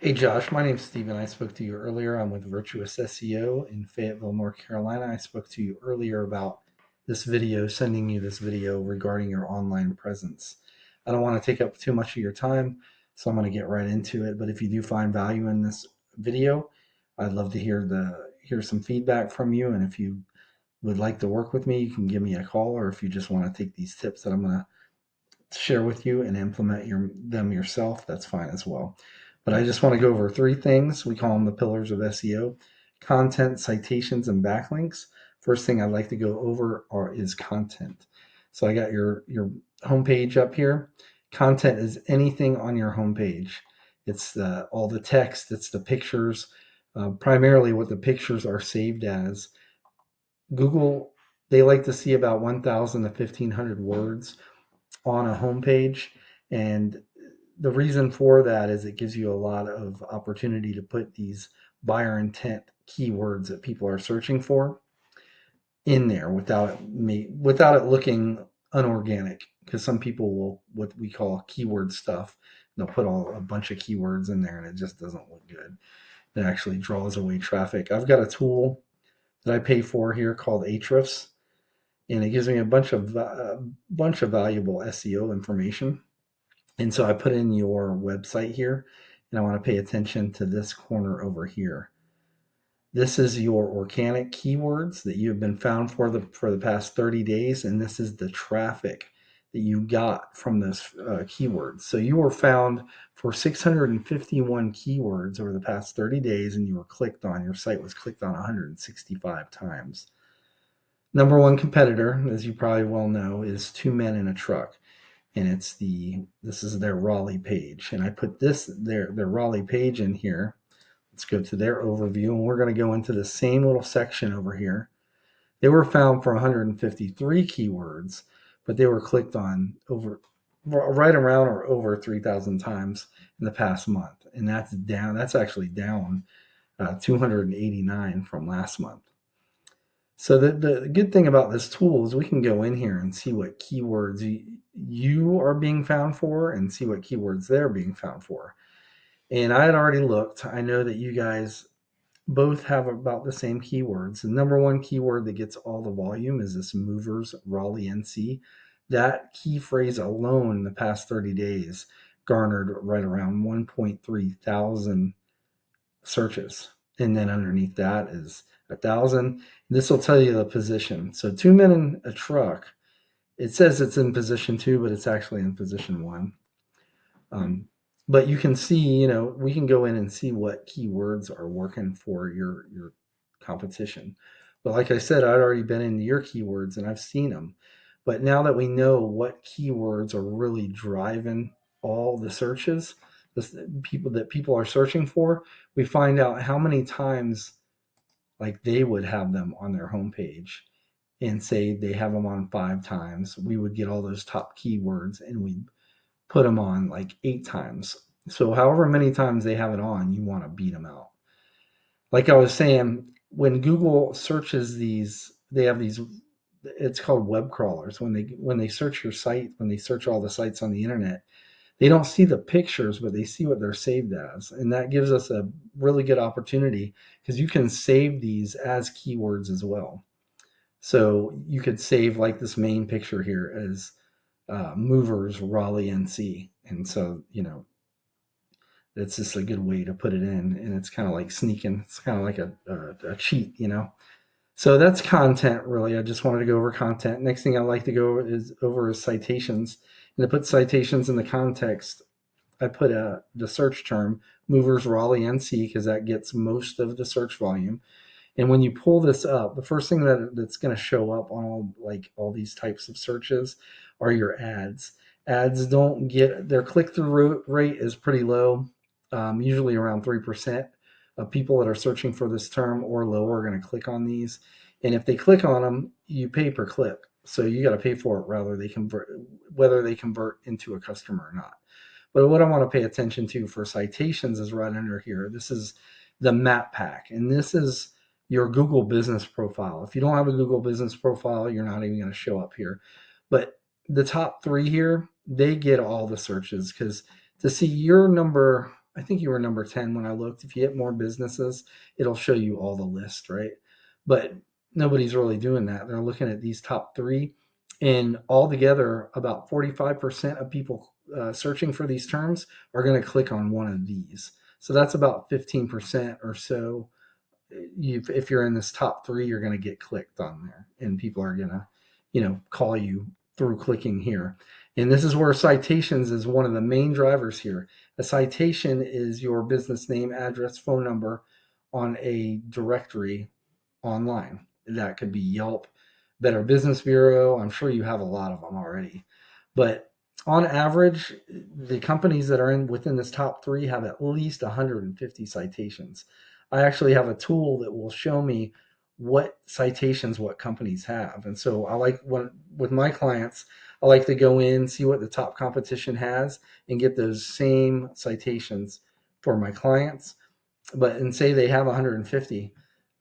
Hey Josh, my name's Steven. I spoke to you earlier. I'm with Virtuous SEO in Fayetteville, North Carolina. I spoke to you earlier about this video, sending you this video regarding your online presence. I don't want to take up too much of your time, so I'm going to get right into it. But if you do find value in this video, I'd love to hear some feedback from you. And if you would like to work with me, you can give me a call, or if you just want to take these tips that I'm going to share with you and implement them yourself, that's fine as well. But I just want to go over three things. We call them the pillars of SEO: content, citations, and backlinks. First thing I'd like to go over is content. So I got your homepage up here. Content is anything on your homepage. It's all the text, it's the pictures, primarily what the pictures are saved as. Google, they like to see about 1,000 to 1,500 words on a homepage. And the reason for that is it gives you a lot of opportunity to put these buyer intent keywords that people are searching for in there without it looking unorganic. Because some people will what we call keyword stuff. They'll put a bunch of keywords in there and it just doesn't look good. It actually draws away traffic. I've got a tool that I pay for here called Ahrefs, and it gives me a bunch of valuable SEO information. And so I put in your website here, and I want to pay attention to this corner over here. This is your organic keywords that you have been found for the past 30 days, and this is the traffic that you got from those keywords. So you were found for 651 keywords over the past 30 days, and you were clicked on. Your site was clicked on 165 times. Number one competitor, as you probably well know, is Two Men in a Truck, and this is their Raleigh page, and I put their Raleigh page in here. Let's go to their overview, and we're going to go into the same little section over here. They were found for 153 keywords, but they were clicked on over right around or over 3,000 times in the past month, and that's down. That's actually down 289 from last month. So the good thing about this tool is we can go in here and see what keywords you are being found for and see what keywords they're being found for. And I had already looked. I know that you guys both have about the same keywords. The number one keyword that gets all the volume is this movers Raleigh NC. That key phrase alone in the past 30 days garnered right around 1.3 thousand searches. And then underneath that is 1,000. This will tell you the position. So Two Men in a Truck, it says it's in position 2, but it's actually in position 1. But you can see, we can go in and see what keywords are working for your competition. But like I said, I'd already been into your keywords and I've seen them. But now that we know what keywords are really driving all the searches, people are searching for, we find out how many times like they would have them on their homepage, and say they have them on 5 times. We would get all those top keywords and we put them on like 8 times. So however many times they have it on, you want to beat them out. Like I was saying, when Google searches these, they have these. It's called web crawlers. When they search your site, when they search all the sites on the internet, they don't see the pictures, but they see what they're saved as, and that gives us a really good opportunity because you can save these as keywords as well. So you could save like this main picture here as movers Raleigh NC, and so it's just a good way to put it in, and it's kind of like sneaking. It's kind of like a cheat. So that's content, really. I just wanted to go over content. Next thing I like to go over is citations, and to put citations in the context, I put the search term movers Raleigh NC because that gets most of the search volume. And when you pull this up, the first thing that's going to show up on all these types of searches are your ads. Ads don't get their click-through rate is pretty low, usually around 3% of people that are searching for this term or lower are going to click on these. And if they click on them, you pay per click. So you got to pay for it whether they convert into a customer or not. But what I want to pay attention to for citations is right under here. This is the map pack, and this is your Google business profile. If you don't have a Google business profile, you're not even going to show up here. But the top 3 here, they get all the searches because to see your number I think you were number 10 when I looked. If you hit more businesses, it'll show you all the list, right? But nobody's really doing that. They're looking at these top three, and altogether, about 45% of people searching for these terms are going to click on one of these. So that's about 15% or so. If you're in this top three, you're going to get clicked on there, and people are going to, call you through clicking here. And this is where citations is one of the main drivers here. A citation is your business name, address, phone number on a directory online. That could be Yelp, Better Business Bureau. I'm sure you have a lot of them already. But on average, the companies that are in within this top three have at least 150 citations. I actually have a tool that will show me what citations what companies have. And so I like when with my clients, I like to go in, see what the top competition has, and get those same citations for my clients. But and say they have 150,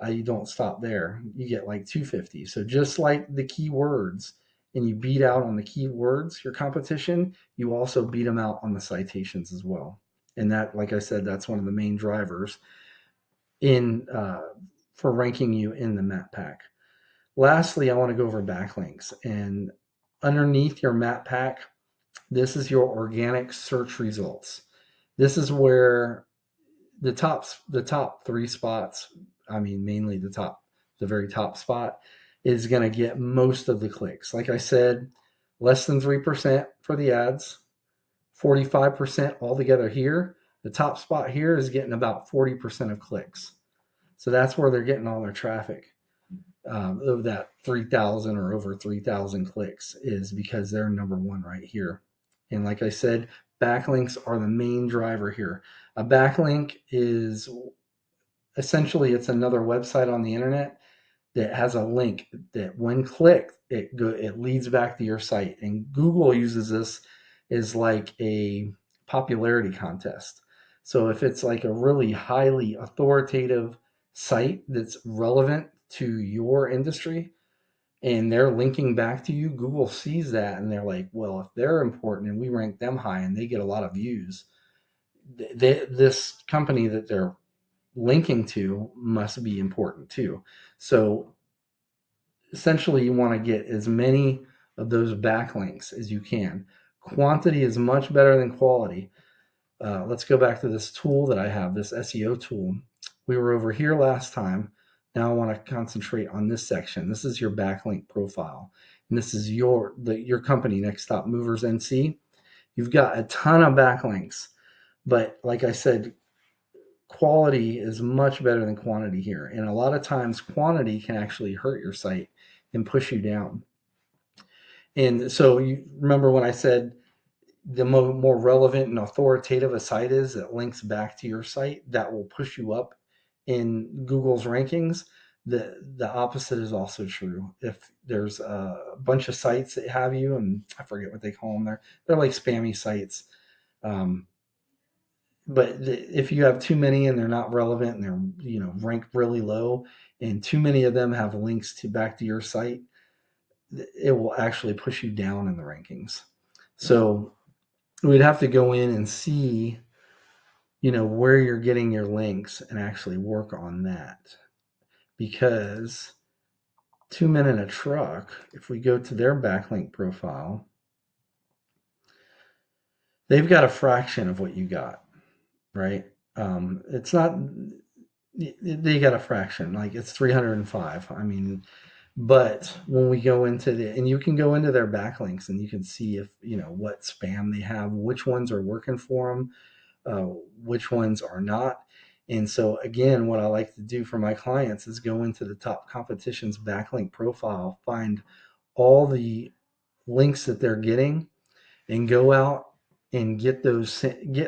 you don't stop there. You get like 250. So just like the keywords, and you beat out on the keywords your competition, you also beat them out on the citations as well. And that, like I said, that's one of the main drivers in for ranking you in the map pack. Lastly, I want to go over backlinks. And underneath your map pack, this is your organic search results. This is where the top three spots, I mean mainly the very top spot is going to get most of the clicks. Like I said, less than 3% for the ads, 45% altogether here. The top spot here is getting about 40% of clicks. So that's where they're getting all their traffic. Of that 3,000 or over 3,000 clicks is because they're number one right here. And like I said, backlinks are the main driver here. A backlink is essentially it's another website on the internet that has a link that when clicked, it leads back to your site. And Google uses this as like a popularity contest. So if it's like a really highly authoritative site that's relevant to your industry and they're linking back to you, Google sees that and they're like, well, if they're important and we rank them high and they get a lot of views, this company that they're linking to must be important too. So essentially you want to get as many of those backlinks as you can. Quantity is much better than quality. Let's go back to this tool that I have, this SEO tool. We were over here last time. Now I want to concentrate on this section. This is your backlink profile. And this is your company, Next Stop Movers NC. You've got a ton of backlinks. But like I said, quality is much better than quantity here. And a lot of times quantity can actually hurt your site and push you down. And so you remember when I said the more relevant and authoritative a site is that links back to your site, that will push you up in Google's rankings. The opposite is also true. If there's a bunch of sites that have you, and I forget what they call them, they're like spammy sites. But if you have too many and they're not relevant and they're ranked really low, and too many of them have links to back to your site, it will actually push you down in the rankings. So we'd have to go in and see, where you're getting your links and actually work on that. Because 2 Men in a Truck, if we go to their backlink profile, they've got a fraction of what you got, right? It's not, they got a fraction, like it's 305. I mean, but when we go into and you can go into their backlinks and you can see if, what spam they have, which ones are working for them, which ones are not. And so again, what I like to do for my clients is go into the top competition's backlink profile, find all the links that they're getting, and go out and get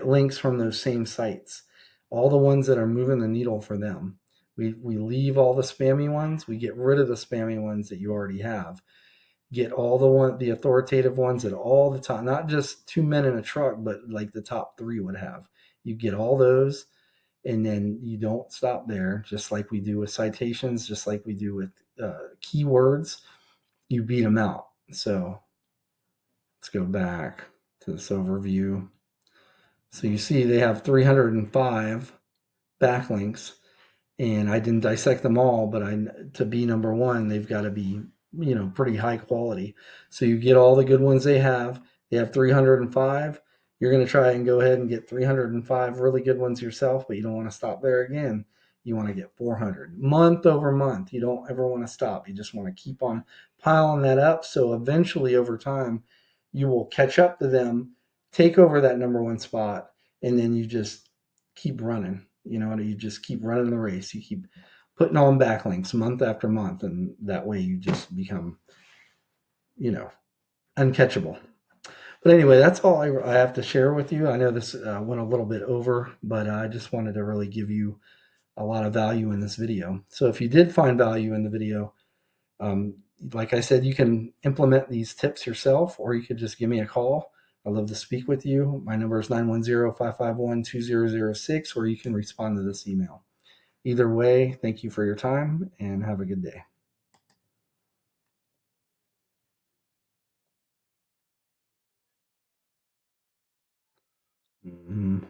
links from those same sites, all the ones that are moving the needle for them. We leave all the spammy ones. We get rid of the spammy ones that you already have. Get all the authoritative ones at all the top, not just 2 Men in a Truck, but like the top three would have. You get all those, and then you don't stop there. Just like we do with citations, just like we do with keywords, you beat them out. So let's go back to this overview. So you see they have 305 backlinks, and I didn't dissect them all, but to be number one, they've got to be, pretty high quality. So you get all the good ones they have. They have 305. You're going to try and go ahead and get 305 really good ones yourself, but you don't want to stop there again. You want to get 400 month over month. You don't ever want to stop. You just want to keep on piling that up. So eventually, over time, you will catch up to them, take over that number one spot, and then you just keep running. You just keep running the race. You keep putting on backlinks month after month, and that way you just become, you know, uncatchable. But anyway, that's all I have to share with you. I know this went a little bit over, but I just wanted to really give you a lot of value in this video. So if you did find value in the video, um, like I said, you can implement these tips yourself, or you could just give me a call. I'd love to speak with you. My number is 910-551-2006, or you can respond to this email. Either way, thank you for your time and have a good day. Mm-hmm.